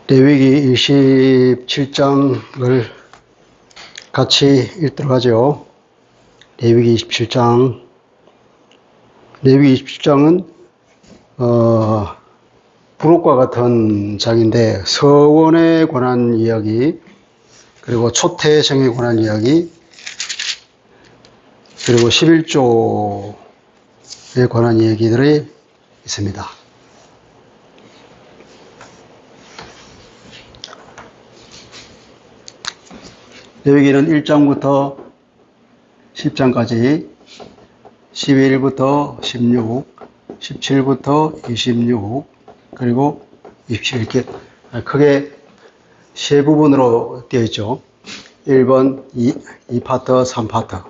레위기 27장을 같이 읽도록 하죠. 레위기 27장. 레위기 27장은 부록과 같은 장인데 서원에 관한 이야기, 그리고 초태생에 관한 이야기, 그리고 11조에 관한 얘기들이 있습니다. 레위기는 1장부터 10장까지 11부터 16, 17부터 26, 그리고 27 이렇게 크게 세 부분으로 되어 있죠. 1번, 2파트, 3파트.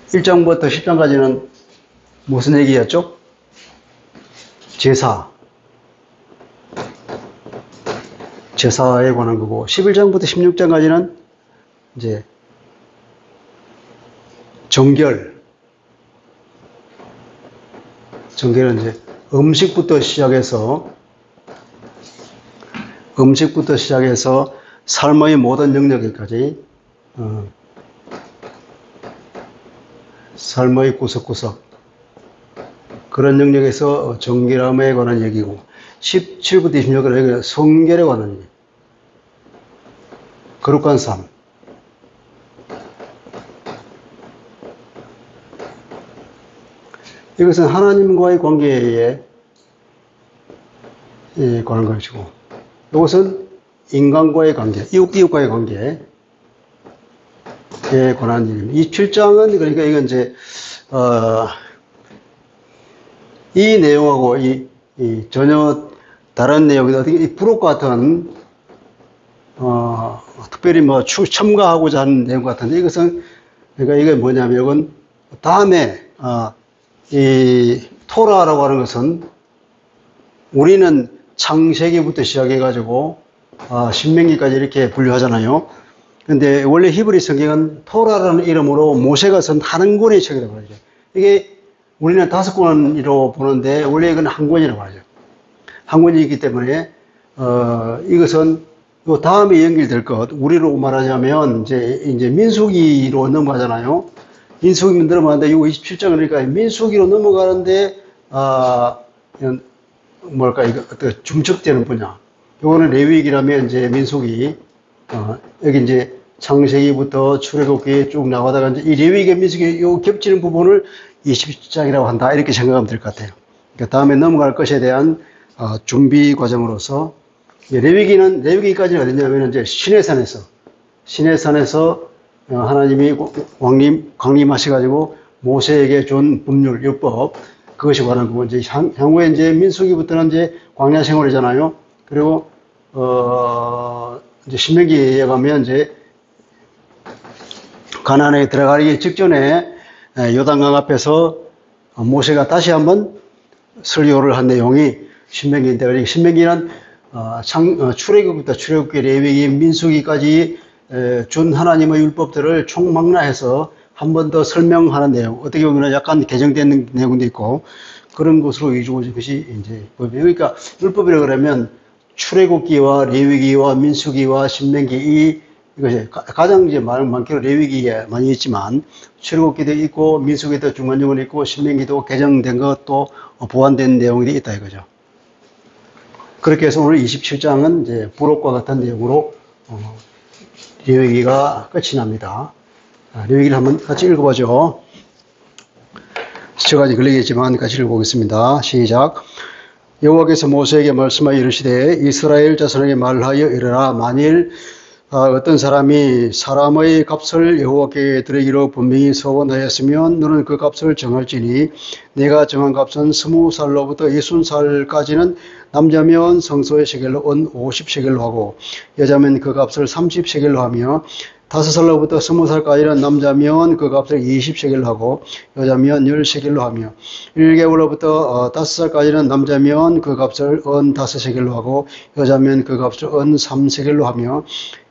1장부터 10장까지는 무슨 얘기였죠? 제사에 관한 거고, 11장부터 16장까지는 이제 정결은 이제 음식부터 시작해서 삶의 모든 영역까지, 삶의 구석구석, 그런 영역에서 정결함에 관한 얘기고, 17부터 26절은 성결에 관한 얘기, 거룩한 삶. 이것은 하나님과의 관계에 관한 것이고, 이것은 인간과의 관계, 이웃과의 관계에 관한 일입니다. 27장은 그러니까 이건 이제 이 내용하고 전혀 다른 내용이다. 어떻게 부록 같은 특별히 첨가하고자 하는 내용 같은데, 이것은 그러니까 이게 뭐냐면 이건 다음에 이 토라라고 하는 것은 우리는 창세기부터 시작해가지고 신명기까지 이렇게 분류하잖아요. 근데 원래 히브리 성경은 토라라는 이름으로 모세가 쓴 한 권의 책이라고 하죠. 이게 우리는 5권으로 보는데 원래 이건 한 권이라고 하죠. 한 권이기 때문에 이것은 요 다음에 연결될 것, 우리로 말하자면 이제 민수기로 넘어가잖아요. 민수기로 넘어가는데 요 27장 그러니까 민수기로 넘어가는데 어떻게 중첩되는 분야. 요거는 레위기라면 이제 민수기, 여기 이제 창세기부터 출애굽기 쭉 나가다가 이제 이 레위기 민수기 요 겹치는 부분을 27장이라고 한다, 이렇게 생각하면 될 것 같아요. 그러니까 다음에 넘어갈 것에 대한 준비 과정으로서, 레위기까지는 어디냐면 이제 시내산에서 하나님이 강림하셔가지고 모세에게 준 법률, 율법, 그것이 관한 거고, 이제 향후에 이제 민수기부터는 이제 광야 생활이잖아요. 그리고 이제 신명기에 가면 이제 가나안에 들어가기 직전에 요단강 앞에서 모세가 다시 한번 설교를 한 내용이 신명기인데, 신명기는 출애굽부터 출애굽기, 레위기, 민수기까지 준 하나님의 율법들을 총망라해서 한 번 더 설명하는 내용, 어떻게 보면 약간 개정된 내용도 있고, 그런 것으로 이루어진 것이 이제 법이에요. 그러니까 율법이라고 그러면 출애굽기와 레위기와 민수기와 신명기, 이것이 가장 이제 많기로 레위기에 많이 있지만, 출애굽기도 있고 민수기도 중간중간 있고 신명기도 개정된 것도 보완된 내용이 있다 이거죠. 그렇게 해서 오늘 27장은 이제 부록과 같은 내용으로 레위기가 끝이 납니다. 레위기를 한번 같이 읽어보죠. 스쳐가지 걸리겠지만 같이 읽어보겠습니다. 시작. 여호와께서 모세에게 말씀하여 이르시되 이스라엘 자손에게 말하여 이르라. 만일 어떤 사람이 사람의 값을 여호와께 드리기로 분명히 서원하였으면 너는 그 값을 정할지니, 내가 정한 값은 20살로부터 60살까지는 남자면 성소의 세겔로 은 50세겔로 하고, 여자면 그 값을 30세겔로 하며, 5살로부터 20살까지는 남자면 그 값을 20세겔로 하고, 여자면 10세겔로 하며, 1개월로부터 5살까지는 남자면 그 값을 은 5세겔로 하고, 여자면 그 값을 은 3세겔로 하며,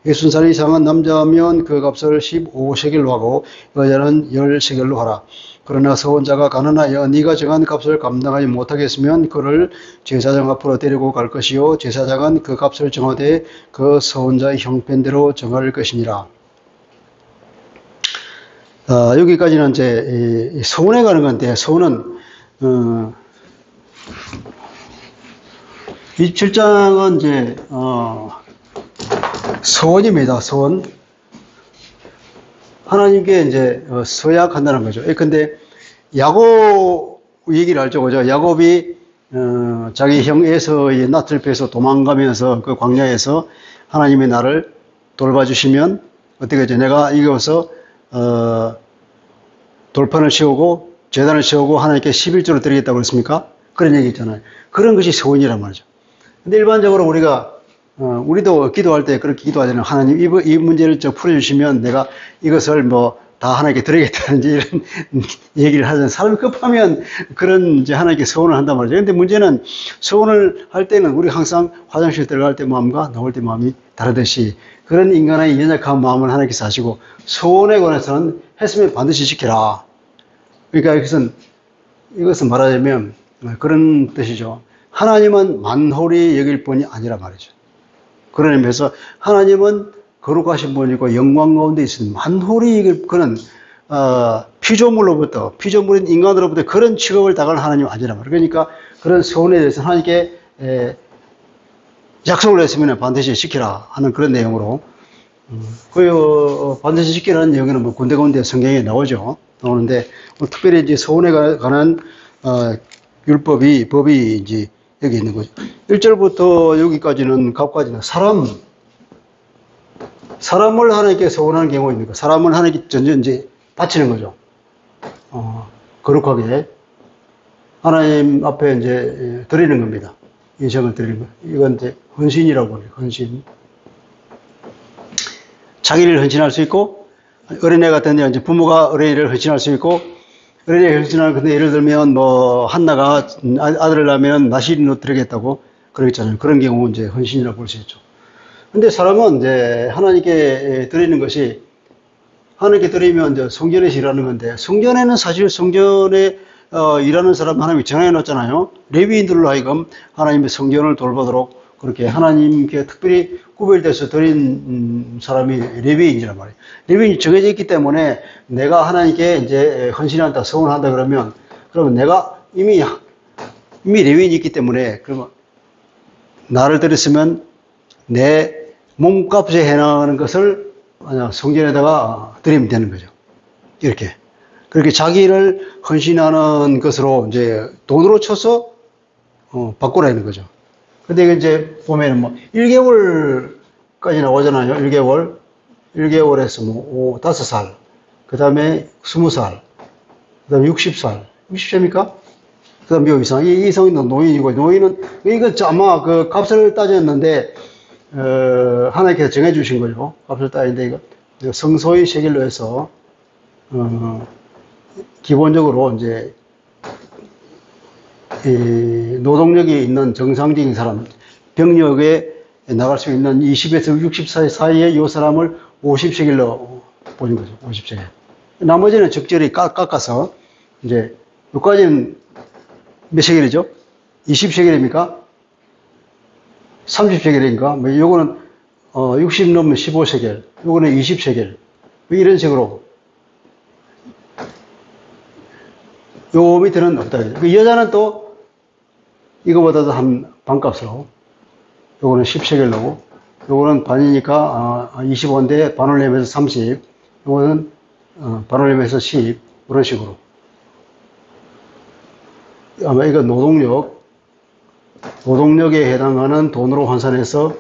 60살 이상은 남자면 그 값을 15세겔로 하고, 여자는 10세겔로 하라. 그러나 서원자가 가난하여 네가 정한 값을 감당하지 못하겠으면 그를 제사장 앞으로 데리고 갈 것이요 제사장은 그 값을 정하되 그 서원자의 형편대로 정할 것이니라. 여기까지는 이제 서원에 가는 건데, 서원은 27장은 이제 서원입니다. 서원. 하나님께 이제 서약한다는 거죠. 근데 야곱 얘기를 알죠, 그죠? 야곱이 자기 형 에서의 낯을 빼서 도망가면서 그 광야에서 하나님의 나를 돌봐주시면 어떻게 하죠? 내가 이겨서 돌판을 세우고 제단을 세우고 하나님께 11조를 드리겠다고 그랬습니까? 그런 얘기 있잖아요. 그런 것이 서원이란 말이죠. 근데 일반적으로 우리도 기도할 때 그렇게 기도하잖아요. 하나님, 이 문제를 풀어주시면 내가 이것을 다 하나님께 드리겠다는지 이런 얘기를 하잖아요. 사람이 급하면 그런 이제 하나님께 서원을 한단 말이죠. 근데 문제는 서원을 할 때는 우리 항상 화장실 들어갈 때 마음과 나올 때 마음이 다르듯이 그런 인간의 연약한 마음을 하나님께서 아시고 서원에 관해서는 했으면 반드시 지켜라. 그러니까 이것은 말하자면 그런 뜻이죠. 하나님은 만홀히 여길 분이 아니라 말이죠. 그런 의미에서 하나님은 거룩하신 분이고 영광 가운데 있으니 만홀히 여길 그는 피조물인 인간으로부터 그런 취급을 당하는 하나님은 아니라 말이죠. 그러니까 그런 서원에 대해서 하나님께 약속을 했으면 반드시 지키라 하는 그런 내용으로 반드시 지키라는 내용에는 군데군데 성경에 나오는데 특별히 이제 서원에 관한 법이 이제 여기 있는 거죠. 1절부터 여기까지는 값까지는 사람을 하나님께 서원하는 경우가 있는 거. 사람을 하나님께 이제 바치는 거죠. 거룩하게 하나님 앞에 이제 드리는 겁니다. 인생을 드리는 거. 이건 이제 헌신이라고 해요. 헌신. 자기를 헌신할 수 있고 어린애 같은 데 이제 부모가 어린이를 헌신할 수 있고 어린이를 헌신하는 근데 예를 들면 한나가 아들을 낳으면 나시린으로 드리겠다고 그러겠잖아요. 그런 경우 이제 헌신이라고 볼 수 있죠. 근데 사람은 이제 하나님께 드리는 것이 하나님께 드리면 이제 성전에서 일하는 건데 성전에는 사실 성전에 일하는 사람 하나님이 정해 놨잖아요. 레위인들로 하여금 하나님의 성전을 돌보도록 그렇게 하나님께 특별히 구별돼서 드린 사람이 레위인이란 말이에요. 레위인이 정해져 있기 때문에 내가 하나님께 이제 헌신한다, 서원한다 그러면 내가 이미 레위인이 있기 때문에 그러면 나를 드렸으면 내 몸값에 해나가는 것을 성전에다가 드리면 되는 거죠. 이렇게. 그렇게 자기를 헌신하는 것으로 이제 돈으로 쳐서 바꾸라는 거죠. 근데 이제 보면은 1개월까지 나오잖아요. 1개월에서 5살, 그 다음에 20살, 그 다음에 60살. 60세입니까? 그 다음에 몇 이상? 이 이상은 노인이고, 노인은, 이거 아마 그 값을 따졌는데, 하나님께서 정해주신 거죠. 값을 따졌는데, 이거 성소의 세겔로 해서, 기본적으로 이제, 노동력이 있는 정상적인 사람, 병력에 나갈 수 있는 20에서 60살 사이에 이 사람을 50세겔로 보는 거죠. 50세겔. 나머지는 적절히 깎아서, 이제, 여기까지는 몇 세겔이죠? 20세겔입니까? 30세겔인가? 요거는, 60 넘으면 15세겔. 요거는 20세겔. 이런 식으로. 요 밑에는 없다. 그 여자는 또 이거보다도 한 반값으로. 요거는 10세겔로고, 요거는 반이니까 25인데 반을 내면서 30, 요거는 반을 내면서 10, 그런 식으로. 아마 이거 노동력에 해당하는 돈으로 환산해서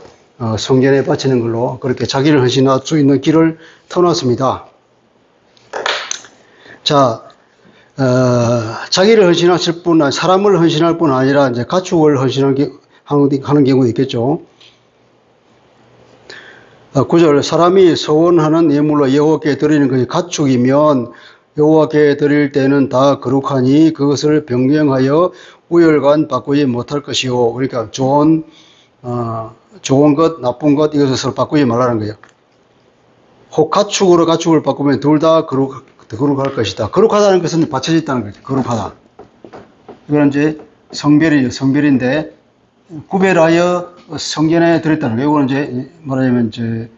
성전에 바치는 걸로 그렇게 자기를 헌신할 수 있는 길을 터놨습니다. 자, 자기를 헌신하실 뿐, 사람을 헌신할 뿐 아니라 이제 가축을 하는 경우도 있겠죠. 9절, 사람이 서원하는 예물로 여호와께 드리는 것이 가축이면 여호와께 드릴 때는 다 거룩하니 그것을 변경하여 우열간 바꾸지 못할 것이요. 그러니까 좋은 것, 나쁜 것 이것을 바꾸지 말라는 거예요. 혹 가축으로 가축을 바꾸면 둘 다 더 거룩할 것이다. 거룩하다는 것은 받쳐졌다는 거죠. 거룩하다. 이건 이제 성별이죠. 성별인데 구별하여 성전에 들었다는 거예요. 이거는 이제 말하자면 이제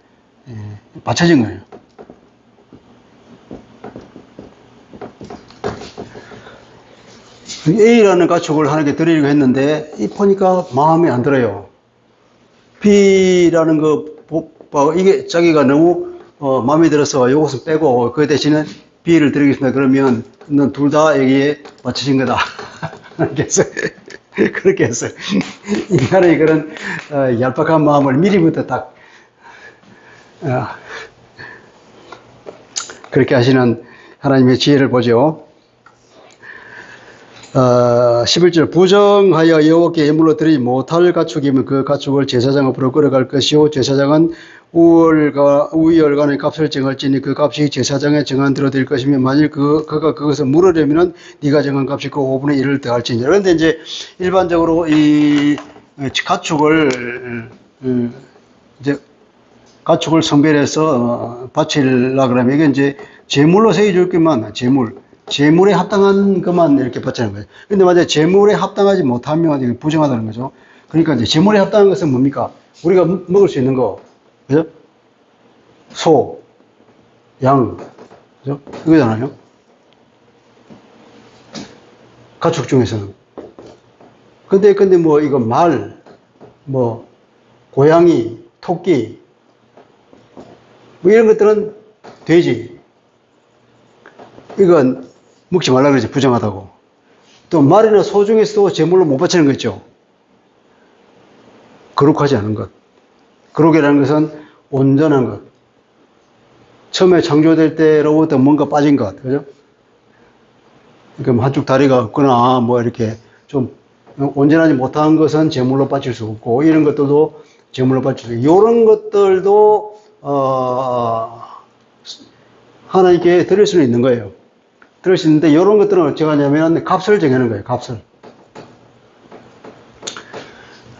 받쳐진 거예요. A라는 가축을 하나님께 드리려고 했는데 보니까 마음에 안 들어요. B라는 거 이게 자기가 너무 마음에 들어서 이것은 빼고 그 대신에 B를 드리겠습니다. 그러면 넌 둘 다 여기에 맞춰진 거다. 그렇게 했어요. 인간의 그런 얄팍한 마음을 미리부터 딱 그렇게 하시는 하나님의 지혜를 보죠. 11절 부정하여 여호와께 예물로 드리지 못할 가축이면 그 가축을 제사장 앞으로 끌어갈 것이요 제사장은 우열간의 값을 정할지니 그 값이 제사장에 정한 대로 될 것이며 만일 그가 그것을 물으려면은 네가 정한 값이 그 5분의 1을 더할지니. 그런데 이제 일반적으로 이 가축을 이제 가축을 성별해서 바치려 그러면 이게 이제 제물로 세워줄 것만 재물에 합당한 것만 이렇게 바치는 거예요. 근데 만약에 재물에 합당하지 못하면 부정하다는 거죠. 그러니까 이제 재물에 합당한 것은 뭡니까? 우리가 먹을 수 있는 거, 그죠? 소, 양, 그죠? 이거잖아요. 가축 중에서는. 근데 뭐 이거 말, 뭐 고양이, 토끼, 뭐 이런 것들은 돼지. 이건 먹지 말라 그러지, 부정하다고. 또 말이나 소 중에서도 제물로 못 바치는 거 있죠. 거룩하지 않은 것. 거룩이라는 것은 온전한 것. 처음에 창조될 때로부터 뭔가 빠진 것, 그죠? 그러니까 뭐 한쪽 다리가 없거나 뭐 이렇게 좀 온전하지 못한 것은 제물로 바칠 수 없고 이런 것들도 제물로 바칠 수 있고 이런 것들도 하나님께 드릴 수는 있는 거예요. 드릴 수 있는데 이런 것들은 어떻게 하냐면 값을 정하는 거예요. 값을.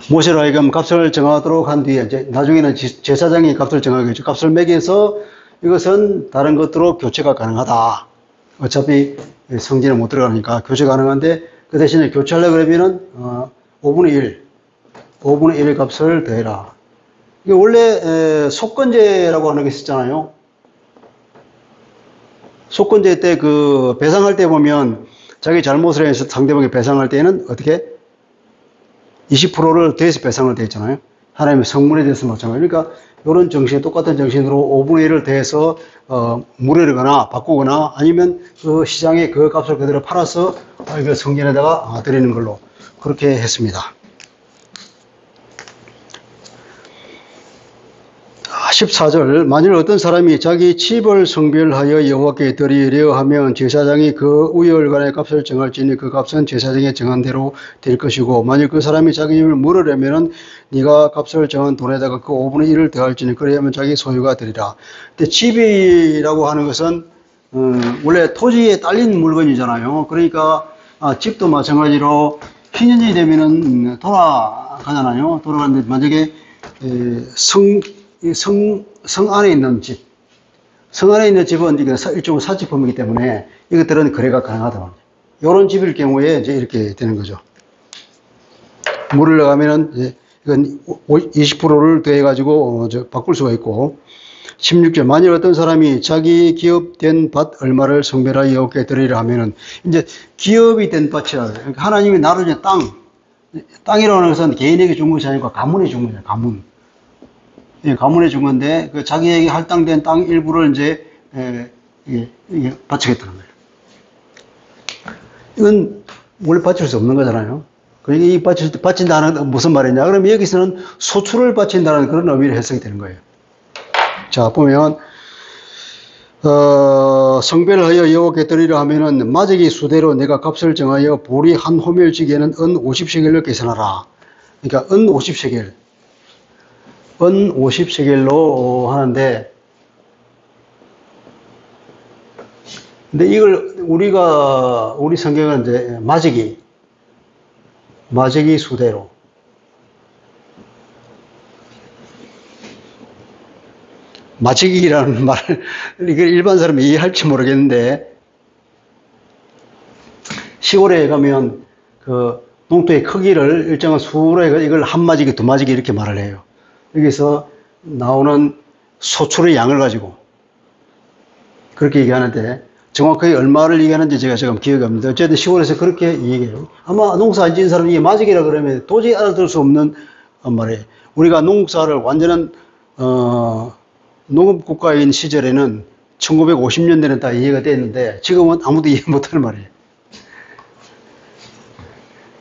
모세로 하여금 값을 정하도록 한 뒤에 이제 나중에는 제사장이 값을 정하겠죠. 값을 매겨서 이것은 다른 것들로 교체가 가능하다. 어차피 성전에 못 들어가니까 교체 가능한데 그 대신에 교체하려고 그러면은 5분의 1 값을 더해라. 이게 원래 속건제라고 하는 게 있었잖아요. 속건제 때 그 배상할 때 보면 자기 잘못을 해서 상대방이 배상할 때는 어떻게 20%를 더해서 배상을 돼 있잖아요. 하나님의 성문에 대해서 마찬가지. 그러니까 이런 정신, 똑같은 정신으로 5분의 1을 더해서 무료르거나 바꾸거나 아니면 그 시장에 그 값을 그대로 팔아서 그 성전에다가 드리는 걸로 그렇게 했습니다. 14절 만일 어떤 사람이 자기 집을 성별하여 여호와께 드리려 하면 제사장이 그 우열간의 값을 정할지니 그 값은 제사장이 정한 대로 될 것이고 만일 그 사람이 자기 집을 물으려면 네가 값을 정한 돈에다가 그 5분의 1을 더할지니 그래야만 자기 소유가 되리라. 근데 집이라고 하는 것은 원래 토지에 딸린 물건이잖아요. 그러니까 집도 마찬가지로 희년이 되면은 돌아가잖아요. 돌아가는데 만약에 성 안에 있는 집, 성 안에 있는 집은 일종의 사치품이기 때문에 이것들은 거래가 가능하다. 이런 집일 경우에 이제 이렇게 되는 거죠. 물을 나가면은 이제 이건 20%를 더해가지고 바꿀 수가 있고. 16절 만일 어떤 사람이 자기 기업된 밭 얼마를 성별하여 여호와께 드리려 하면은 이제 기업이 된 밭이라 그러니까 하나님이 나를 이제 땅이라는 것은 개인에게 준 것이 아니고 가문에 준 거잖아요. 가문. 예, 가문에 준 건데, 그 자기에게 할당된 땅 일부를 이제, 바치겠다는 거예요. 이건 원래 바칠 수 없는 거잖아요. 그러니까 이 바친다는 무슨 말이냐? 그러면 여기서는 소출을 바친다는 그런 의미를 해석이 되는 거예요. 자, 보면, 성별하여 여호와께 드리려 하면은 마제기 수대로 내가 값을 정하여 보리 한 호멜지기에는 은 50세겔로 계산하라. 그러니까 은 50세겔. 은 50세겔로 하는데, 근데 이걸 우리 성경은 이제 마제기 수대로. 마치기라는 말을 이걸 일반 사람이 이해할지 모르겠는데, 시골에 가면 그 농토의 크기를 일정한 수로 해서 이걸 한 마지기, 두 마지기 이렇게 말을 해요. 여기서 나오는 소출의 양을 가지고 그렇게 얘기하는데, 정확하게 얼마를 얘기하는지 제가 지금 기억이 없는데, 어쨌든 시골에서 그렇게 얘기해요. 아마 농사 안 지은 사람이 이게 마지기라 그러면 도저히 알아들을 수 없는 말이에요. 우리가 농사를 완전한 농업국가인 시절에는 1950년대는 다 이해가 됐는데, 지금은 아무도 이해 못하는 말이에요.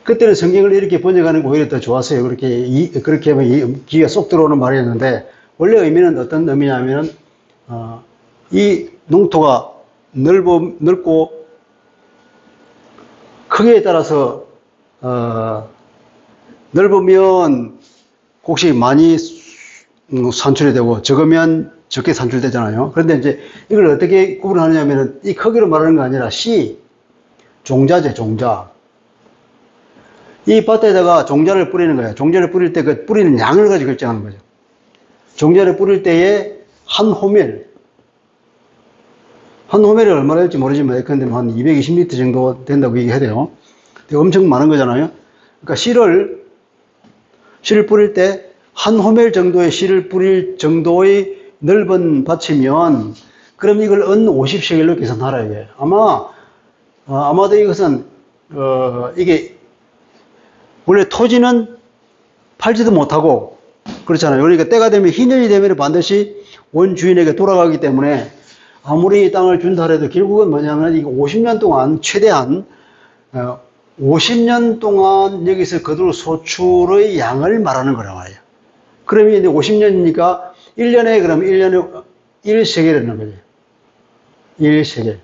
그때는 성경을 이렇게 번역하는 게 오히려 더 좋았어요. 그렇게 하면 귀가 쏙 들어오는 말이었는데, 원래 의미는 어떤 의미냐면은, 이 농토가 넓고, 크기에 따라서, 넓으면 곡식이 많이 산출이 되고, 적으면 적게 산출되잖아요. 그런데 이제 이걸 어떻게 구분하느냐면은, 이 크기로 말하는 게 아니라 종자제, 종자. 이 밭에다가 종자를 뿌리는 거예요. 종자를 뿌릴 때 그 뿌리는 양을 가지고 결정하는 거죠. 종자를 뿌릴 때에 한 호멜이 얼마나 될지 모르지만 예컨대 한 220리터 정도 된다고 얘기해야 돼요. 엄청 많은 거잖아요. 그러니까 씨를 뿌릴 때 한 호멜 정도의 씨를 뿌릴 정도의 넓은 밭이면, 그럼 이걸 은 50세겔로 계산하라 이게. 아마도 이것은 이게 원래 토지는 팔지도 못하고 그렇잖아요. 그러니까 때가 되면 희년이 되면 반드시 원주인에게 돌아가기 때문에, 아무리 이 땅을 준다 해도 결국은 뭐냐면 이거 50년 동안 최대한 50년 동안 여기서 거둘 소출의 양을 말하는 거란 말이에요. 그러면 이제 50년이니까 1년에 그럼 1년에 1세겔이라는 거죠. 1세겔.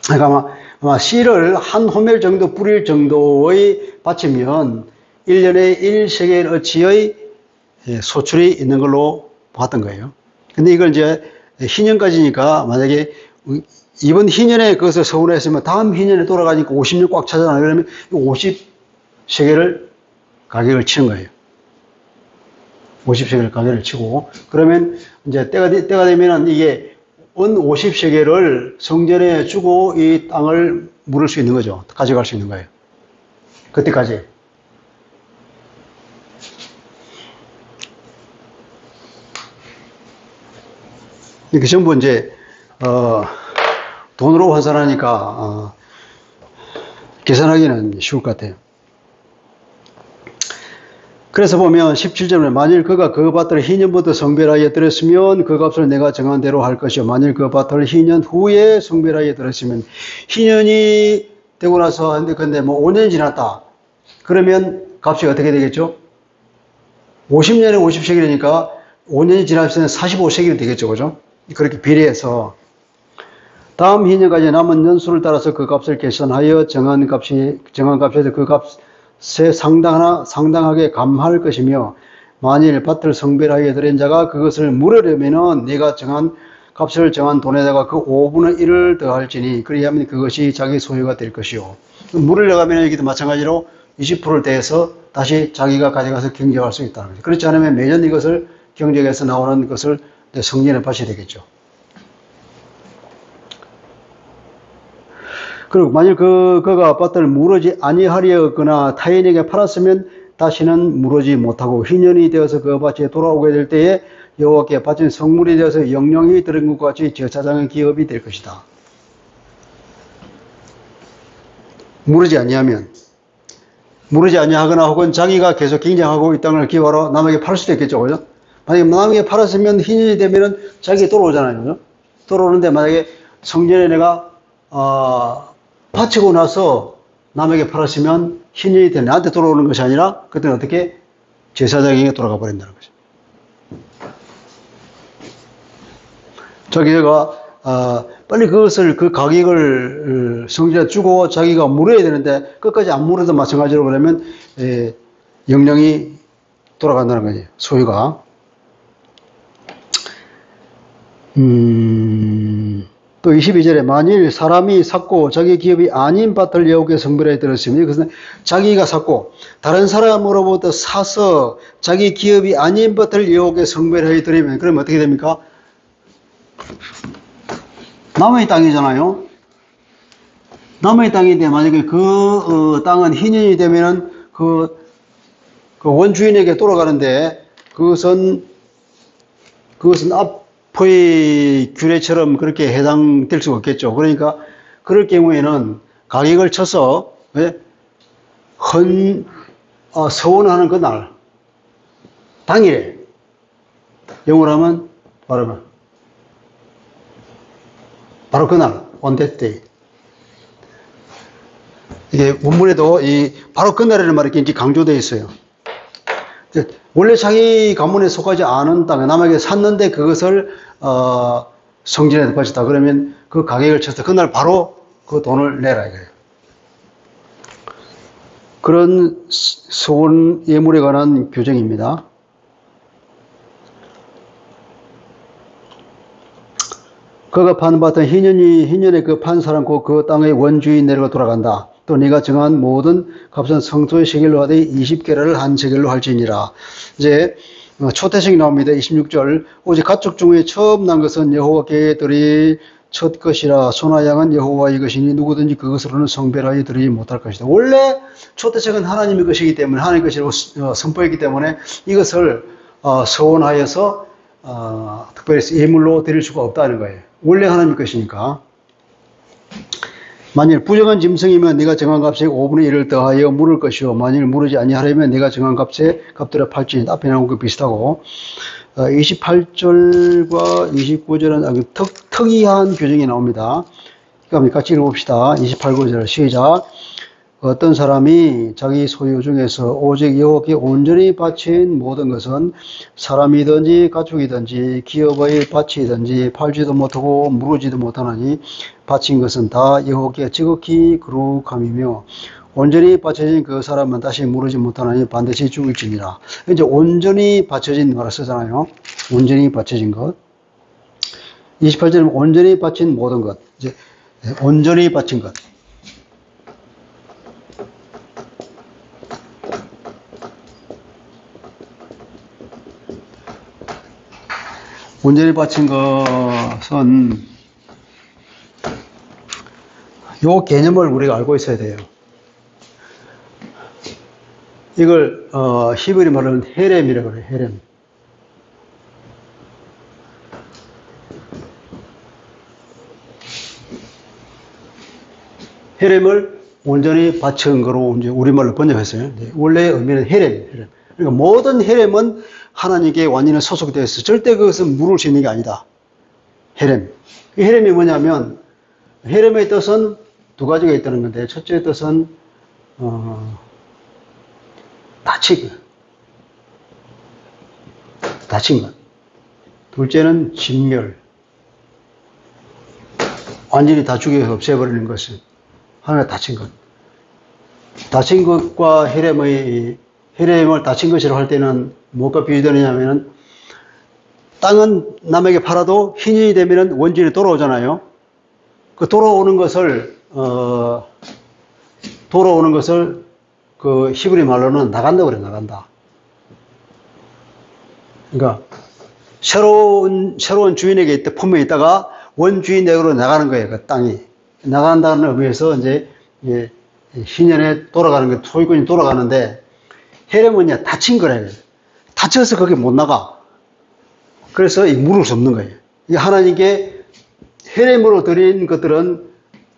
그러니까 아마 씨를 한 호멜 정도 뿌릴 정도의 밭이면 1년에 1세겔 어치의 소출이 있는 걸로 봤던 거예요. 근데 이걸 이제 희년까지니까, 만약에 이번 희년에 그것을 서운했으면 다음 희년에 돌아가니까 50년 꽉 차잖아요. 그러면 50세겔을 가격을 치는 거예요. 50세겔 가격을 치고, 그러면 이제 때가 되면은 이게 은 50세겔을 성전에 주고 이 땅을 물을 수 있는 거죠. 가져갈 수 있는 거예요. 그때까지. 이렇게 전부 이제, 돈으로 환산하니까, 계산하기는 쉬울 것 같아요. 그래서 보면 17절에 만일 그가 그 밭을 희년부터 성별하여 들었으면 그 값을 내가 정한 대로 할 것이요. 만일 그 밭을 희년 후에 성별하여 들었으면, 희년이 되고 나서 근데 뭐 5년이 지났다. 그러면 값이 어떻게 되겠죠? 50년에 50세겔이니까 5년이 지났을 때는 45세겔이 되겠죠. 그죠? 그렇게 비례해서 다음 희년까지 남은 년수를 따라서 그 값을 계산하여 정한 값에서 그 값에 상당하게 감할 것이며, 만일 밭을 성별하여 들인 자가 그것을 물으려면은 내가 값을 정한 돈에다가 그 5분의 1을 더할지니, 그리하면 그것이 자기 소유가 될 것이요. 물으려고 하면 여기도 마찬가지로 20%를 더해서 다시 자기가 가져가서 경제할 수 있다는 거죠. 그렇지 않으면 매년 이것을 경제에서 나오는 것을 성전에 바쳐야 되겠죠. 그리고 만일 그가 밭을 무르지 아니하려거나 타인에게 팔았으면 다시는 무르지 못하고, 희년이 되어서 그 밭에 돌아오게 될 때에 여호와께 바친 성물이 되어서 영령이 들은 것과 같이 제사장의 기업이 될 것이다. 무르지 아니하거나 혹은 자기가 계속 경쟁하고 이 땅을 기업하러 남에게 팔 수도 있겠죠. 그죠? 만약에 남에게 팔았으면 희년이 되면은 자기에 돌아오잖아요. 그죠? 돌아오는데 만약에 성전에 내가 바치고 나서 남에게 팔았으면 희년이 되면 나한테 돌아오는 것이 아니라 그때는 어떻게? 제사장에게 돌아가 버린다는 거죠. 자기가 빨리 그 가격을 성전에 주고 자기가 물어야 되는데 끝까지 안 물어도 마찬가지로 그러면 영령이 돌아간다는 거지, 소유가. 또 22절에 만일 사람이 샀고 자기 기업이 아닌 밭을 여호와께 성별하여 들었으면 이것은 자기가 샀고 다른 사람으로부터 사서 자기 기업이 아닌 밭을 여호와께 성별하여 드리면 그러면 어떻게 됩니까? 남의 땅이잖아요. 남의 땅인데 만약에 그 땅은 희년이 되면은 그 원주인에게 돌아가는데 그것은 앞의 규례처럼 그렇게 해당될 수가 없겠죠. 그러니까 그럴 경우에는 가격을 쳐서 서원하는 그날 당일에 영어로 하면 바로 그날 on that day. 이게 원문에도 바로 그날이라는 말이 굉장히 강조되어 있어요. 원래 자기 가문에 속하지 않은 땅에 남에게 샀는데 그것을 성전에 바쳤다. 그러면 그 가격을 쳐서 그날 바로 그 돈을 내라 이거예요. 그런 소원 예물에 관한 규정입니다. 그가 판 밭은 희년에 그 판 사람 곧 그 땅의 원주인 내려가 돌아간다. 또 네가 정한 모든 값은 성소의 세겔로 하되 20게라를 한 세겔로 할지니라. 이제 초태생이 나옵니다. 26절. 오직 가축 중에 처음 난 것은 여호와께 드릴 첫 것이라. 소나 양은 여호와의 것이니 누구든지 그것으로는 성별하여 드리지 못할 것이다. 원래 초태생은 하나님의 것이기 때문에 하나님의 것이라고 선포했기 때문에 이것을 서원하여서 특별히 예물로 드릴 수가 없다는 거예요. 원래 하나님의 것이니까. 만일 부정한 짐승이면 네가 정한 값에 5분의 1을 더하여 물을 것이요 만일 물으지 아니하려면 네가 정한 값에 값들어 팔지. 앞에 나온 거 비슷하고 28절과 29절은 특이한 규정이 나옵니다. 그럼 같이 읽어봅시다. 28절 시작. 어떤 사람이 자기 소유 중에서 오직 여호와께 온전히 바친 모든 것은 사람이든지 가축이든지 기업의 밭이든지 팔지도 못하고 무르지도 못하나니 바친 것은 다 여호와께 지극히 거룩함이며 온전히 바쳐진 그 사람은 다시 무르지 못하나니 반드시 죽을지니라. 이제 온전히 바쳐진 말을 쓰잖아요. 온전히 바쳐진 것. 28절은 온전히 바친 모든 것. 이제 온전히 바친 것. 온전히 바친 것은 요 개념을 우리가 알고 있어야 돼요. 이걸 히브리 말로는 헤렘이라고 그래요. 헤렘. 헤렘을 온전히 바친 거로 이제 우리말로 번역했어요. 원래 의미는 헤렘. 그러니까 모든 헤렘은 하나님께 완전히 소속되어 있어. 절대 그것은 물을 수 있는 게 아니다. 헤렘. 그 헤렘이 뭐냐면 헤렘의 뜻은 두 가지가 있다는 건데 첫째 뜻은 다친 것. 둘째는 진멸. 완전히 다 죽여서 없애버리는 것은 하나 다친 것. 다친 것과 헤렘을 다친 것이라고 할 때는 뭐가 비유되느냐면은 땅은 남에게 팔아도 희년이 되면은 원주인이 돌아오잖아요. 그 돌아오는 것을 그 히브리 말로는 나간다고 그래, 나간다. 그러니까 새로운 주인에게 품에 있다가 원주인에게로 나가는 거예요, 그 땅이. 나간다는 의미에서 이제 희년에 돌아가는 게 소유권이 돌아가는데 헤렘은 다친 거래요. 다쳐서 거기 못 나가. 그래서 물을 수 없는 거예요. 하나님께 헤렘으로 드린 것들은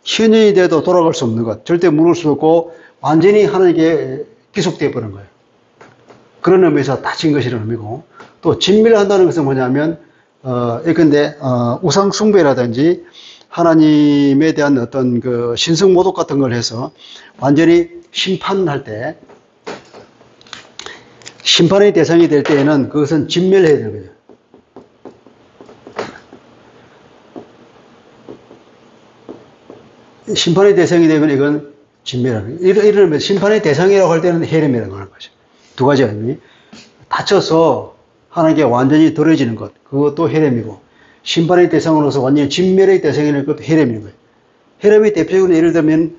희년이 돼도 돌아갈 수 없는 것. 절대 물을 수 없고 완전히 하나님께 기속되어 버린 거예요. 그런 의미에서 다친 것이라는 의미고 또 진멸한다는 것은 뭐냐면 예컨대 우상 숭배라든지 하나님에 대한 어떤 그 신성 모독 같은 걸 해서 완전히 심판할 때 심판의 대상이 될 때에는 그것은 진멸해야 되는 거예요. 심판의 대상이 되면 이건 진멸하는 거예요. 이러면 심판의 대상이라고 할 때는 헤렘이라고 하는 거죠. 두 가지 의미. 다쳐서 하나님께 완전히 들어지는 것. 그것도 헤렘이고 심판의 대상으로서 완전히 진멸의 대상이 될 것도 헤렘인 거예요. 헤렘의 대표적으로 예를 들면,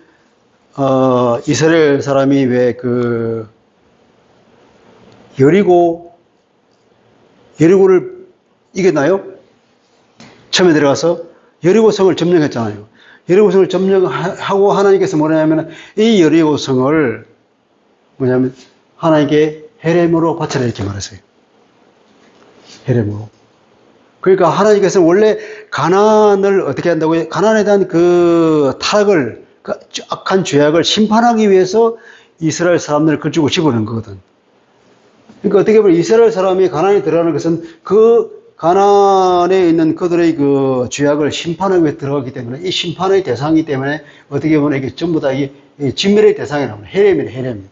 이스라엘 사람이 왜 여리고를 이겼나요? 처음에 들어가서 여리고성을 점령했잖아요. 여리고성을 점령하고 하나님께서 뭐냐면 이 여리고성을 뭐냐면 하나님께 헤렘으로 바쳐라 이렇게 말했어요. 헤렘으로. 그러니까 하나님께서는 원래 가나안을 어떻게 한다고요? 가나안에 대한 그 타락을, 그 악한 죄악을 심판하기 위해서 이스라엘 사람들을 걸치고 집어넣은 거거든. 그러니까 어떻게 보면 이스라엘 사람이 가나안에 들어가는 것은 그 가나안에 있는 그들의 그 죄악을 심판하기 위해 들어가기 때문에 이 심판의 대상이기 때문에 어떻게 보면 이게 전부 다 이 진멸의 대상이 나옵니다. 헤렘이래, 헤렘.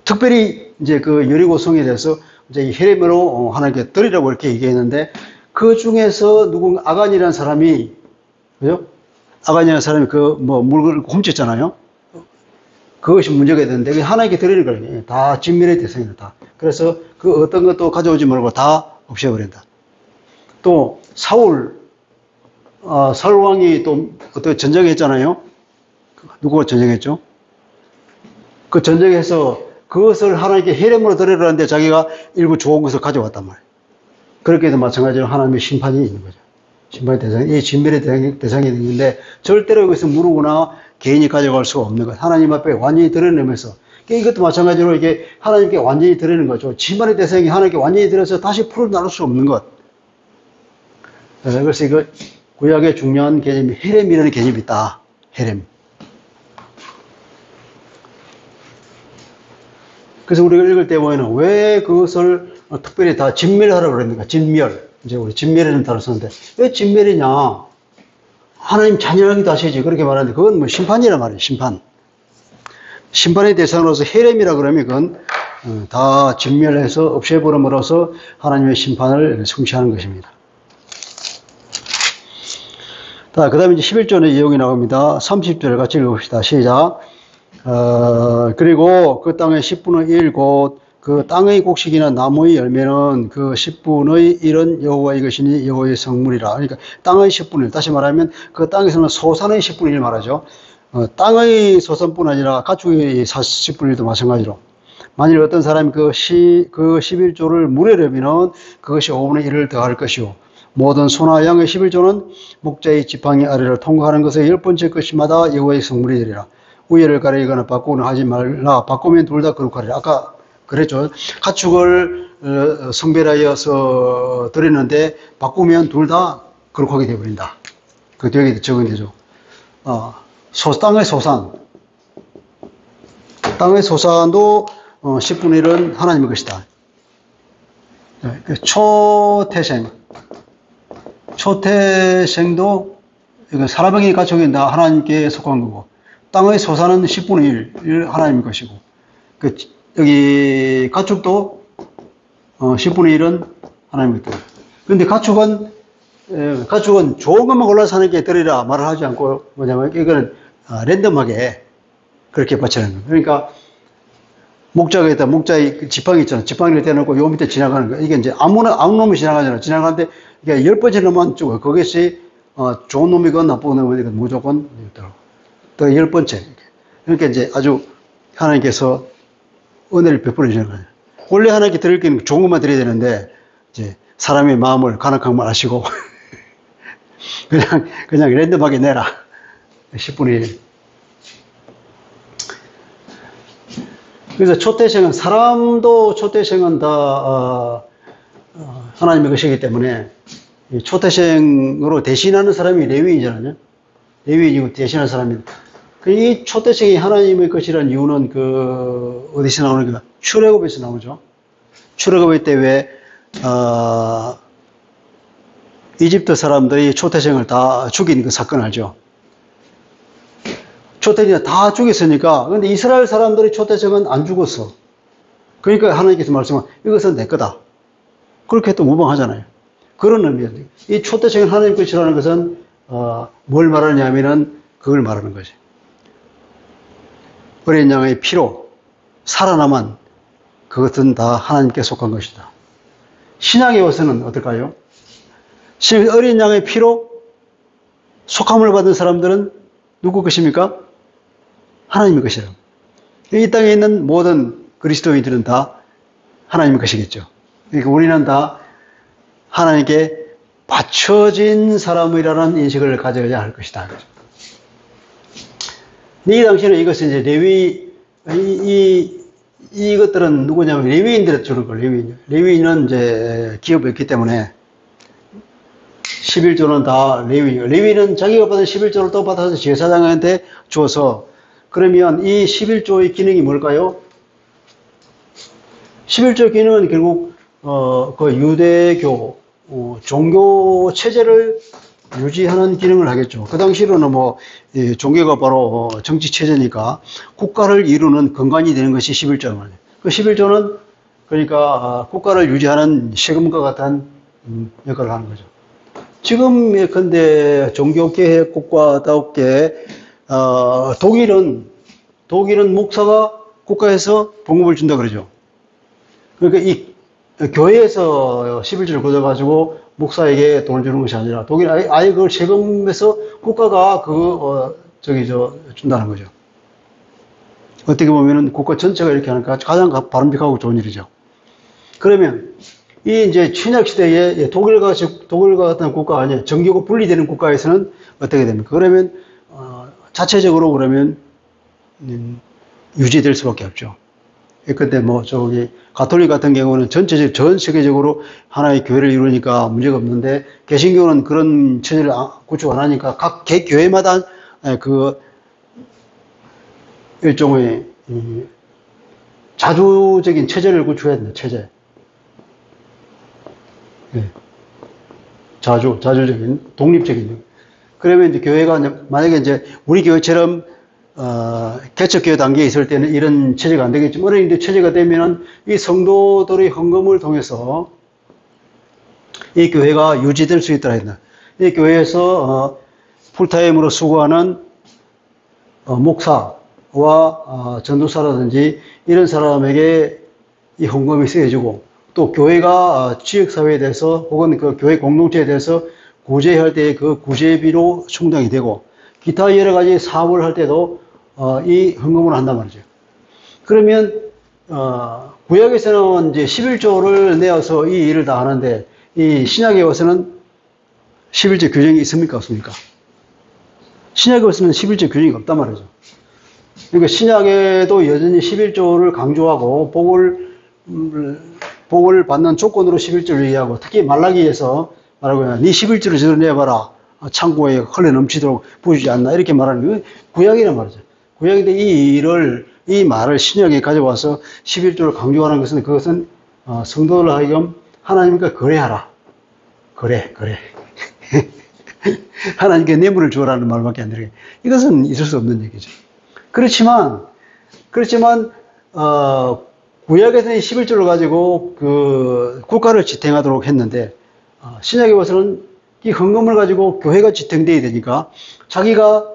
특별히 이제 그 여리고성에 대해서 이제 이 헤렘으로 하나님께 드리라고 이렇게 얘기했는데 그 중에서 아간이라는 사람이, 그죠? 아간이라는 사람이 물건을 훔쳤잖아요. 그것이 문제가 됐는데 하나님께 드리는 거예요. 다 진멸의 대상이다. 다. 그래서 그 어떤 것도 가져오지 말고 다 없애버린다. 또 사울 왕이 또 어떻게 전쟁했잖아요. 누구가 전쟁했죠? 그 전쟁에서 그것을 하나님께 헤렘으로 드리라는데 자기가 일부 좋은 것을 가져왔단 말이에요. 그렇게 해도 마찬가지로 하나님의 심판이 있는 거죠. 심판의 대상이, 이 진멸의 대상이 있는데 절대로 여기서 무르거나 개인이 가져갈 수가 없는 것. 하나님 앞에 완전히 드러내면서 이것도 마찬가지로 이게 하나님께 완전히 드리는 거죠. 진멸의 대상이 하나님께 완전히 드려서 다시 풀어 나눌 수 없는 것. 그래서 이거 구약의 중요한 개념이 헤렘이라는 개념이 있다. 헤렘. 그래서 우리가 읽을 때 보면은 왜 그것을 특별히 다 진멸하라고 그랬는가? 진멸. 이제 우리 진멸이라는 단어를 썼는데 왜 진멸이냐? 하나님 자녀라기도 하시지. 그렇게 말하는데 그건 뭐 심판이란 말이에요. 심판. 심판의 대상으로서 헤렘이라 그러면 그건 다 진멸해서 없애버림으로써 하나님의 심판을 성취하는 것입니다. 자, 그 다음에 이제 11절의 내용이 나옵니다. 30절 같이 읽어봅시다. 시작. 그리고 그 땅의 10분의 1 곧 그 땅의 곡식이나 나무의 열매는 그 10분의 1은 여호와의 것이니 여호와의 성물이라. 그러니까 땅의 10분의 1. 다시 말하면 그 땅에서는 소산의 10분의 1 말하죠. 땅의 소산뿐 아니라 가축의 10분의 1도 마찬가지로. 만일 어떤 사람이 그 11조를 무례하면은 그것이 5분의 1을 더할 것이요. 모든 소나 양의 11조는 목자의 지팡이 아래를 통과하는 것의 10번째 것마다 여호와의 성물이 되리라. 우열을 가리거나 바꾸거나 하지 말라. 바꾸면 둘 다 거룩하리라. 아까 그랬죠. 가축을 성별하여서 드리는데 바꾸면 둘 다 거룩하게 되어버린다. 그 뒤에 적용되죠. 땅의 소산. 땅의 소산도 10분의 1은 하나님의 것이다. 초태생도 사람에게 가축이 다 하나님께 속한 거고, 땅의 소산은 10분의 1 하나님의 것이고, 여기 가축도 10분의 1은 하나님의 것이다. 그런데 가축은 좋은 것만 골라서 하나님께 드리라 말을 하지 않고, 뭐냐면 이거는 랜덤하게 그렇게 바치는 거예요. 그러니까 목자가 있다. 목자의 지팡이 있잖아. 지팡이를 떼놓고 요 밑에 지나가는 거야. 이게 이제 아무 놈이 지나가잖아. 지나가는데 이게 10번째 놈만 죽어. 그것이 좋은 놈이건 나쁜 놈이건 무조건 있더라고. 또 10번째. 그러니까 이제 아주 하나님께서 은혜를 베풀어 주시는 거예요. 원래 하나님께 드릴 게 좋은 것만 드려야 되는데 이제 사람의 마음을 간악한 걸 아시고 그냥 랜덤하게 내라. 10분의 1. 그래서 초태생은, 사람도 초태생은 다 하나님의 것이기 때문에 초태생으로 대신하는 사람이 레위인이잖아요. 레위인이고 대신하는 사람입니다. 이 초태생이 하나님의 것이라는 이유는 어디서 나오는 거야? 출애굽에서 나오죠. 출애굽 때 왜 이집트 사람들이 초태생을 다 죽인 그 사건 알죠? 초태생이 다 죽였으니까. 근데 이스라엘 사람들이 초태생은 안 죽었어. 그러니까 하나님께서 말씀한 이것은 내 거다. 그렇게 또 무방하잖아요. 그런 의미예요. 이 초태생은 하나님 것이라는 것은 뭘 말하냐면은 그걸 말하는 거지. 어린 양의 피로 살아남은 그것은 다 하나님께 속한 것이다. 신약에 와서는 어떨까요? 어린 양의 피로 속함을 받은 사람들은 누구 것입니까? 하나님의 것이라. 이 땅에 있는 모든 그리스도인들은 다 하나님의 것이겠죠. 그러니까 우리는 다 하나님께 바쳐진 사람이라는 인식을 가져야 할 것이다. 이 당시에는 이것은 이제 이것들은 누구냐면 레위인들에 주는 걸, 레위인은 이제 기업이었기 때문에 11조는 다 레위인은 자기가 받은 11조를 또 받아서 제사장한테 줘서, 그러면 이 11조의 기능이 뭘까요? 11조 기능은 결국 그 유대교 종교 체제를 유지하는 기능을 하겠죠. 그 당시로는 이 종교가 바로 정치 체제니까 국가를 이루는 근간이 되는 것이 11조란 말이에요. 그 11조는 그러니까 국가를 유지하는 세금과 같은 역할을 하는 거죠. 지금 예컨대 종교개혁 국가답게 독일은 목사가 국가에서 봉급을 준다 그러죠. 그러니까 이 교회에서 11조를 걷어가지고 목사에게 돈을 주는 것이 아니라 독일은 아예 그걸 세금에서 국가가 준다는 거죠. 어떻게 보면은 국가 전체가 이렇게 하니까 가장 바람직하고 좋은 일이죠. 그러면 이 이제 신약 시대에 독일과 같은 국가 아니에요. 정교가 분리되는 국가에서는 어떻게 됩니까? 그러면 자체적으로 그러면 유지될 수밖에 없죠. 근데 가톨릭 같은 경우는 전 세계적으로 하나의 교회를 이루니까 문제가 없는데, 개신교는 그런 체제를 구축 안 하니까 각 교회마다 그 일종의 자주적인 체제를 구축해야 된다, 체제. 자주적인, 독립적인. 그러면 이제 교회가, 만약에 이제 우리 교회처럼 개척교회 단계에 있을 때는 이런 체제가 안 되겠지만, 어느 체제가 되면은 이 성도들의 헌금을 통해서 이 교회가 유지될 수 있도록 한다. 이 교회에서 풀타임으로 수고하는 목사와 전도사라든지 이런 사람에게 이 헌금이 쓰여지고, 또 교회가 지역사회에 대해서 혹은 그 교회 공동체에 대해서 구제할 때 그 구제비로 충당이 되고, 기타 여러 가지 사업을 할 때도 이 헌금을 한단 말이죠. 그러면 구약에서는 이제 11조를 내어서 이 일을 다 하는데, 이 신약에 와서는 11조 규정이 있습니까? 없습니까? 신약에 와서는 11조 규정이 없단 말이죠. 그러니까 신약에도 여전히 11조를 강조하고 복을 받는 조건으로 11조를 얘기하고, 특히 말라기에서 말하고, 네 11조를 제대로 내봐라. 창고에 흘러 넘치도록 부어주지 않나. 이렇게 말하는 게 구약이란 말이죠. 구약인데 이 말을 신약에 가져와서 11조를 강조하는 것은, 그것은 성도들 하여금 하나님과 거래하라. 거래. 하나님께 뇌물을 주어라는 말밖에 안 들어요. 이것은 있을 수 없는 얘기죠. 그렇지만 구약에서는 11조를 가지고 그 국가를 지탱하도록 했는데, 신약에 와서는 이 헌금을 가지고 교회가 지탱돼야 되니까 자기가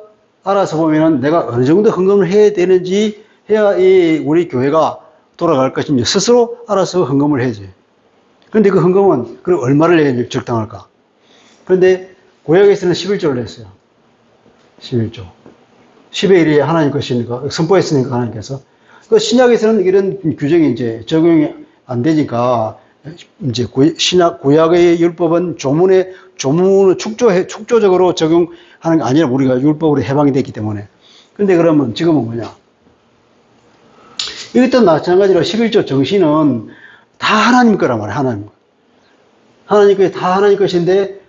알아서 보면은 내가 어느 정도 헌금을 해야 되는지 해야 우리 교회가 돌아갈 것인지 스스로 알아서 헌금을 해야지. 그런데 그 헌금은 그럼 얼마를 내야 적당할까? 그런데 구약에서는 11조를 냈어요. 11조. 10의 1이 하나님 것이니까, 선포했으니까 하나님께서. 그 신약에서는 이런 규정이 이제 적용이 안 되니까, 이제 구약의 율법은 조문을 축조적으로 적용하는 게 아니라 우리가 율법으로 해방이 됐기 때문에. 근데 그러면 지금은 뭐냐? 이것도 마찬가지로 11조 정신은 다 하나님 거란 말이야, 하나님 거. 하나님 것이 다 하나님 것인데,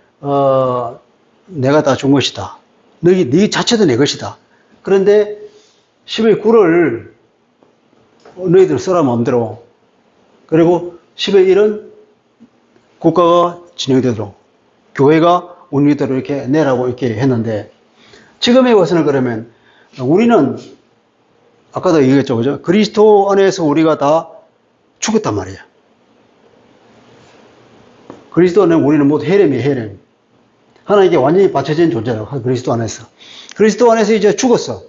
내가 다 준 것이다. 네 자체도 내 것이다. 그런데 10의 9를 너희들 써라 마음대로. 그리고 10의 1은 국가가 진행되도록, 교회가 운리대로 이렇게 내라고 이렇게 했는데, 지금에 와서는 그러면 우리는 아까도 얘기했죠, 그죠? 그리스도 안에서 우리가 다 죽었단 말이에요. 그리스도 안에 우리는 모두 헬렘이에요, 헬렘. 하나님께 완전히 바쳐진 존재라고, 그리스도 안에서. 그리스도 안에서 이제 죽었어.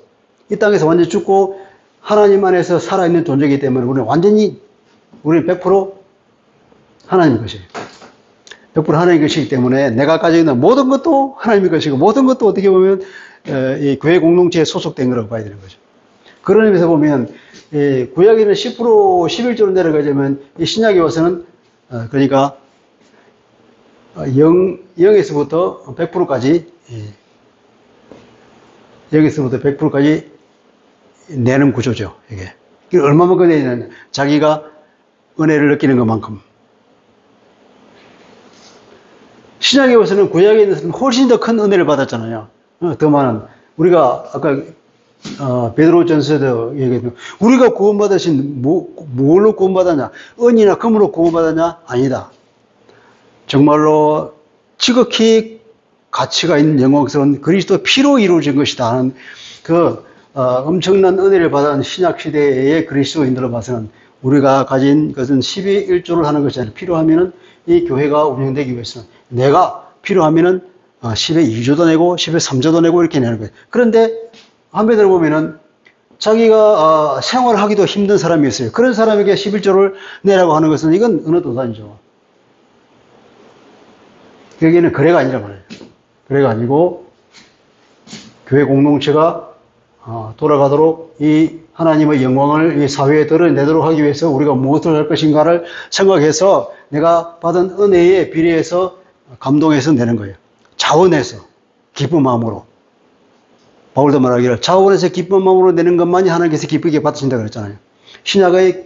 이 땅에서 완전히 죽고 하나님 안에서 살아있는 존재이기 때문에 우리는 100% 하나님 것이에요. 100% 하나님의 것이기 때문에 내가 가지고 있는 모든 것도 하나님의 것이고 모든 것도 어떻게 보면 이 교회 공동체에 소속된 거라고 봐야 되는 거죠. 그런 의미에서 보면 구약에는 10% 11조로 내려가자면 이 신약에 와서는 그러니까 0에서부터 100%까지 0에서부터 100%까지 내는 구조죠. 이게 얼마만큼 내냐면 자기가 은혜를 느끼는 것만큼. 신약에 와서는 구약에 있는 훨씬 더 큰 은혜를 받았잖아요. 더 많은. 우리가 아까 베드로전서에도 얘기했던 우리가 구원받으신 뭘로 구원받았냐? 은이나 금으로 구원받았냐? 아니다. 정말로 지극히 가치가 있는 영광스러운 그리스도 피로 이루어진 것이다 하는 그 엄청난 은혜를 받은 신약 시대의 그리스도인들로 봐서는 우리가 가진 것은 12일조를 하는 것이 아니라 필요하면은 이 교회가 운영되기 위해서는 내가 필요하면은 10의 2조도 내고 10의 3조도 내고 이렇게 내는 거예요. 그런데 한편으로 보면은 자기가 생활하기도 힘든 사람이 있어요. 그런 사람에게 11조를 내라고 하는 것은 이건 어느 도단이죠. 여기는 거래가 아니란 말이에요. 거래가 아니고 교회 공동체가 돌아가도록 이 하나님의 영광을 이 사회에 드러내도록 하기 위해서 우리가 무엇을 할 것인가를 생각해서 내가 받은 은혜에 비례해서 감동해서 내는 거예요. 자원해서 기쁜 마음으로. 바울도 말하기를 자원해서 기쁜 마음으로 내는 것만이 하나님께서 기쁘게 받으신다고 그랬잖아요. 신약의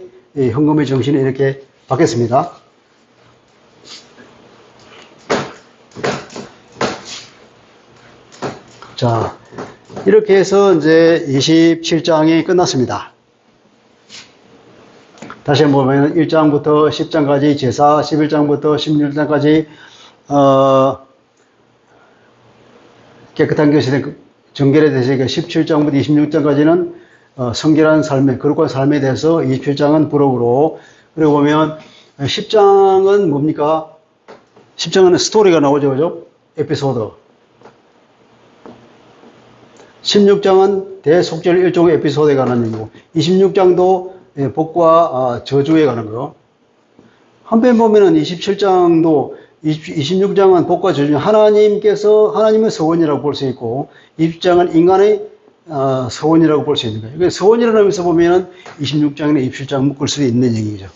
헌금의 정신이 이렇게 바뀌었습니다. 자, 이렇게 해서 이제 27장이 끝났습니다. 다시 한번 보면 1장부터 10장까지 제사, 11장부터 16장까지 깨끗한 것에 정결에 대해서 17장부터 26장까지는 성결한 삶에, 거룩한 삶에 대해서 27장은 부록으로, 그리고 보면 10장은 뭡니까? 10장은 스토리가 나오죠, 그죠? 에피소드. 16장은 대속절 일종의 에피소드에 관한 얘기고, 26장도 복과 저주에 관한 거. 한편 보면은 27장도 26장은 복과 저주, 하나님의 서원이라고 볼 수 있고, 20장은 인간의 서원이라고 볼 수 있는 거예요. 그래서 서원이라는 의미에서 보면은 26장이나 27장 묶을 수 있는 얘기죠.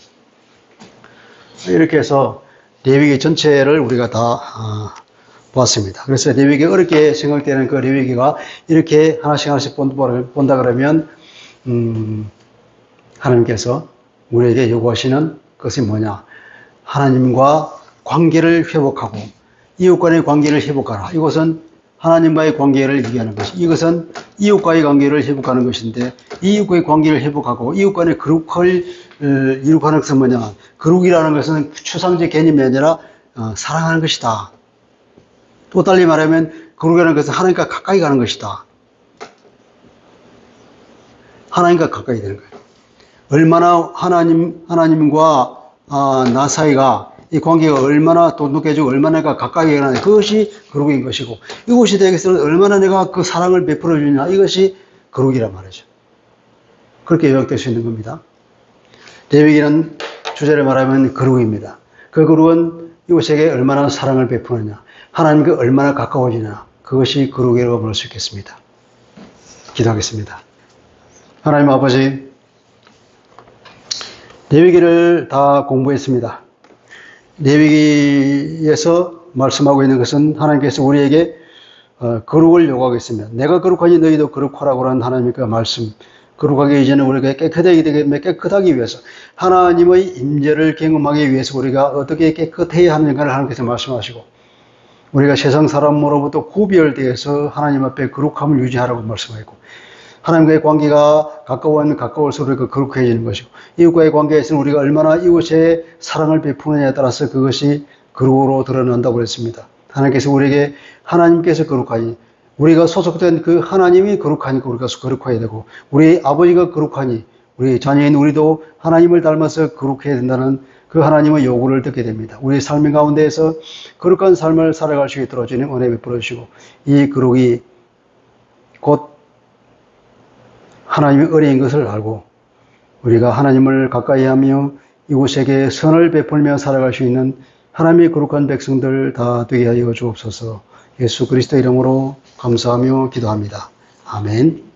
이렇게 해서 레위기 전체를 우리가 다 보았습니다. 그래서 레위기 어렵게 생각되는 그 레위기가 이렇게 하나씩 본다 그러면 하나님께서 우리에게 요구하시는 것이 뭐냐? 하나님과 관계를 회복하고 이웃 간의 관계를 회복하라. 이것은 하나님과의 관계를 얘기하는 것이, 이것은 이웃과의 관계를 회복하는 것인데, 이웃과의 관계를 회복하고 이웃 간의 거룩을 이룩하는 것은 뭐냐? 거룩이라는 것은 추상적 개념이 아니라 사랑하는 것이다. 또 달리 말하면 거룩이라는 것은 하나님과 가까이 가는 것이다. 하나님과 가까이 되는 거예요. 얼마나 하나님과 나 사이가, 이 관계가 얼마나 돈독해지고 얼마나 내가 가까이 가느냐, 그것이 거룩인 것이고, 이것이 되겠으면 얼마나 내가 그 사랑을 베풀어 주냐, 이것이 거룩이란 말이죠. 그렇게 요약될 수 있는 겁니다. 레위기는 주제를 말하면 거룩입니다. 그 거룩은 이웃에게 얼마나 사랑을 베푸느냐, 하나님과 얼마나 가까워지냐, 그것이 거룩이라고 볼 수 있겠습니다. 기도하겠습니다. 하나님 아버지, 레위기를 다 공부했습니다. 레위기에서 말씀하고 있는 것은 하나님께서 우리에게 거룩을 요구하겠으며, 내가 거룩하니 너희도 거룩하라고 하는 하나님의 그 말씀, 거룩하기 이전에 우리가 깨끗하기 위해서, 하나님의 임재를 경험하기 위해서 우리가 어떻게 깨끗해야 하는가를 하나님께서 말씀하시고, 우리가 세상 사람으로부터 구별되어서 하나님 앞에 거룩함을 유지하라고 말씀하고, 하나님과의 관계가 가까울수록 우리가 거룩해지는 것이고, 이웃과의 관계에서는 우리가 얼마나 이웃의 사랑을 베푸느냐에 따라서 그것이 거룩으로 드러난다고 했습니다. 하나님께서 우리에게 하나님께서 거룩하니, 우리가 소속된 그 하나님이 거룩하니까 우리가 거룩해야 되고, 우리 아버지가 거룩하니 우리 자녀인 우리도 하나님을 닮아서 거룩해야 된다는 그 하나님의 요구를 듣게 됩니다. 우리 삶의 가운데에서 거룩한 삶을 살아갈 수 있도록 주님 은혜 베풀어 주시고, 이 거룩이 곧 하나님의 은혜인 것을 알고 우리가 하나님을 가까이 하며 이웃에게 선을 베풀며 살아갈 수 있는 하나님의 거룩한 백성들 다 되게 하여 주옵소서. 예수 그리스도 이름으로 감사하며 기도합니다. 아멘.